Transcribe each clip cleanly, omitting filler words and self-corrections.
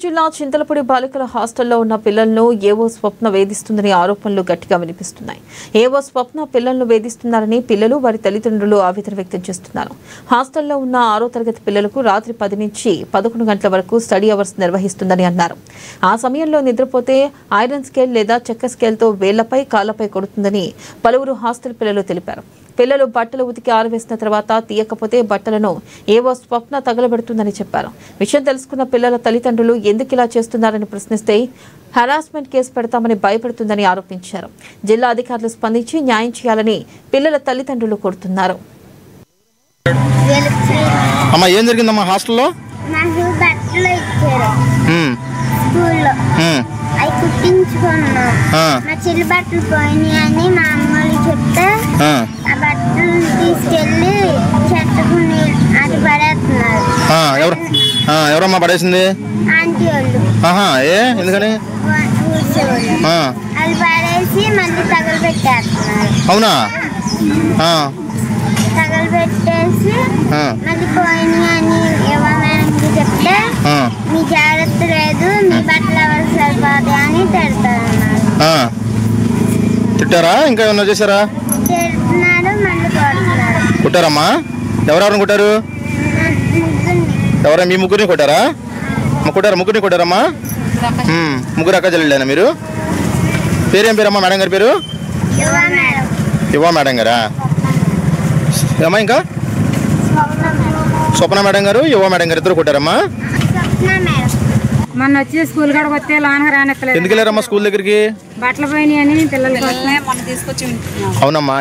జిల్లా చింతలపూడి బాలికల హాస్టల్లో ఉన్న పిల్లలను ఏవో స్వప్న వేధిస్తుందని ఆరోపణలు గట్టిగా వినిపిస్తున్నాయి. ఏవో స్వప్న పిల్లలను వేధిస్తున్నారని పిల్లలు వారి తల్లిదండ్రులు ఆవేదన వ్యక్తం చేస్తున్నారు. హాస్టల్లో ఉన్న 6వ తరగతి పిల్లలకు రాత్రి 10 నుంచి 11 గంటల వరకు స్టడీ అవర్స్ నిర్వహిస్తుందని అన్నారు. ఆ సమయంలో నిద్రపోతే ఐరన్ స్కేల్ లేదా చెక్క స్కేల్తో వేళ్లపై కాళ్లపై కొడుతుందని పలువురు హాస్టల్ పిల్లలు తెలిపారు. పిల్లలు బట్టలు ఉతికి ఆరవేసిన తర్వాత తీయకపోతే బట్టలను ఏవో స్వప్న తగలబెడుతుందని చెప్పారు. విషయం తెలుసుకున్న పిల్లల తల్లిదండ్రులు ఎందుకు ఇలా చేస్తున్నారని ప్రశ్నిస్తే హరాస్మెంట్ కేసు పెడతామని భయపడుతుందని ఆరోపించారు. జిల్లా అధికారులు స్పందించి న్యాయం చేయాలని పిల్లల తల్లిదండ్రులు కోరుతున్నారు. ఏం జరిగిందమ్మా హాస్టల్లో? అవి కుట్టించుకున్నాం. మా చెల్లి బట్టలు పోయినాయి అని మా అమ్మలు చెప్తే ఆ బట్టలు తీసుకెళ్లి చెట్టుకు అది పడేస్తున్నారు. ఎవరమ్మా పడేసింది? ఆంటీ వాళ్ళు. ఎందుకని అది పడేసి మళ్ళీ తగలబెట్టేస్తున్నారు. అవునా? తగలబెట్టేసి మళ్ళీ పోయినాయి అని ఏమన్నా చెప్తే మీ జాగ్రత్త లేదు, మీ బట్టలు ఎవరు సరిపోదు అని తిడతారన్నారు. తిట్టారా? ఇంకా ఏమన్నా చేశారా? తిడుతున్నారు, మళ్ళీ కొడుతున్నారు. కొట్టారమ్మా? ఎవరెవరిని కొట్టారు? ఎవరైనా మీ ముగ్గురిని కొట్టారా? ముగ్గురిని కొట్టారమ్మా? ముగ్గురు అక్క చెల్లెళ్ళేనా మీరు? పేరేం పేరమ్మా మేడం గారి పేరు? యువ మేడం గారా? ఏమ్మా ఇంకా? స్వప్న మేడం గారు, యువ మేడం గారు ఇద్దరు కొట్టారమ్మా? మొన్న వచ్చి స్కూల్ కాడికి వస్తే లోన రానెత్తలేదు. ఎందుకు వెళ్ళారమ్మా స్కూల్ దగ్గరికి? బట్టలు పోయినాయి అని పిల్లలకి. అవునమ్మా.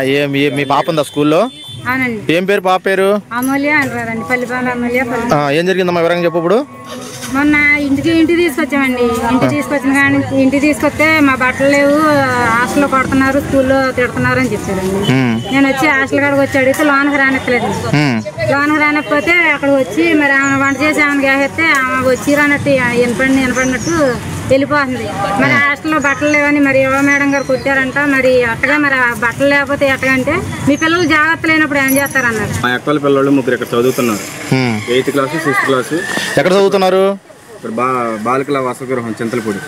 మీ పాప ఉందా స్కూల్లో? అవునండి. ఏం పేరు పాప పేరు? అమూల్య అంటారండి. పల్లిపాల అమూల్య. ఏం జరిగిందమ్మా వివరంగా చెప్పు. ఇప్పుడు మొన్న ఇంటికి తీసుకొచ్చామండి. తీసుకొచ్చిన కానీ ఇంటికి తీసుకొస్తే మా బట్టలు లేవు, హాస్టల్లో కొడుతున్నారు, స్కూల్లో తిడుతున్నారు అని చెప్పారండి. నేను వచ్చి హాస్టల్ కాడికి వచ్చి అడిగితే లోనకి రానెత్తలేదు. లోనకి రానకపోతే అక్కడ వచ్చి మరి ఆమె వంట చేసి ఆమెను గ్యాసేస్తే ఆమె వచ్చి రానట్టు వినపడినట్టు వెళ్ళిపోతుంది. మరి హాస్టల్లో బట్టలు లేవని మరి యువ మేడం గారు కొట్టారంట. మరి అట్టగా మరి బట్టలు లేకపోతే ఎట్టగంటే మీ పిల్లలు జాగ్రత్త లేనప్పుడు ఏం చేస్తారన్నారు. మా అక్కల పిల్లలు ముగ్గురు ఇక్కడ చదువుతున్నారు. 8th class 6th class. ఎక్కడ చదువుతున్నారు? ఇక్కడ బాలికల వసతిగృహం చింతలపూడి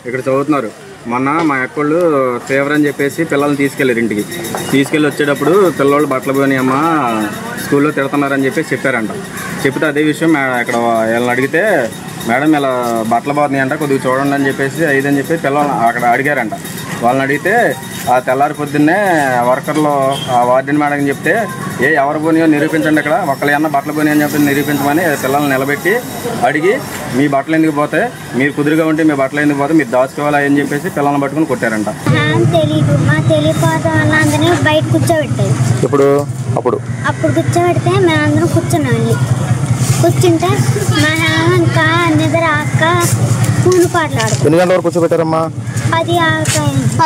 ఇక్కడ చదువుతున్నారు. మొన్న మా అక్కళ్ళు ఫీవర్ అని చెప్పేసి పిల్లల్ని తీసుకెళ్ళారు. ఇంటికి తీసుకెళ్ళి వచ్చేటప్పుడు పిల్లలు బట్టలు పోయినాయమ్మా స్కూల్లో తిడుతున్నారని చెప్పేసి చెప్పారంట. చెప్తే అదే విషయం ఇక్కడ వీళ్ళని అడిగితే మేడం ఇలా బట్టలు పోతున్నాయి అంట, కొద్దిగా చూడండి అని చెప్పేసి అని చెప్పి పిల్లలు అక్కడ అడిగారంట. వాళ్ళని అడిగితే ఆ తెల్లారి పొద్దున్నే వర్కర్లో ఆ వార్డెన్ మేడం చెప్తే ఎవరు పోనీయో నిరూపించండి, ఇక్కడ ఒకళ్ళు ఏమన్నా బట్టలు పోనీ అని చెప్పి నిరూపించమని పిల్లల్ని నిలబెట్టి అడిగి మీ బట్టలు ఎందుకు పోతాయి, మీరు కుదురుగా ఉంటే మీ బట్టలు ఎందుకు పోతే మీరు దాచుకోవాలా అని చెప్పేసి పిల్లల్ని పట్టుకుని కొట్టారంట. తెలియదు, మా తెలియపోవడం వల్ల అందరినీ బయట కూర్చోబెట్టారు. అప్పుడు కూర్చోబెడితే మేమందరం కూర్చున్నామండి. కూర్చుంటే మా ఇంకా నిద్ర అక్క పూలు పాటలాడు. ఎన్ని గంటల వరకు కూర్చోబెట్టారమ్మా? 10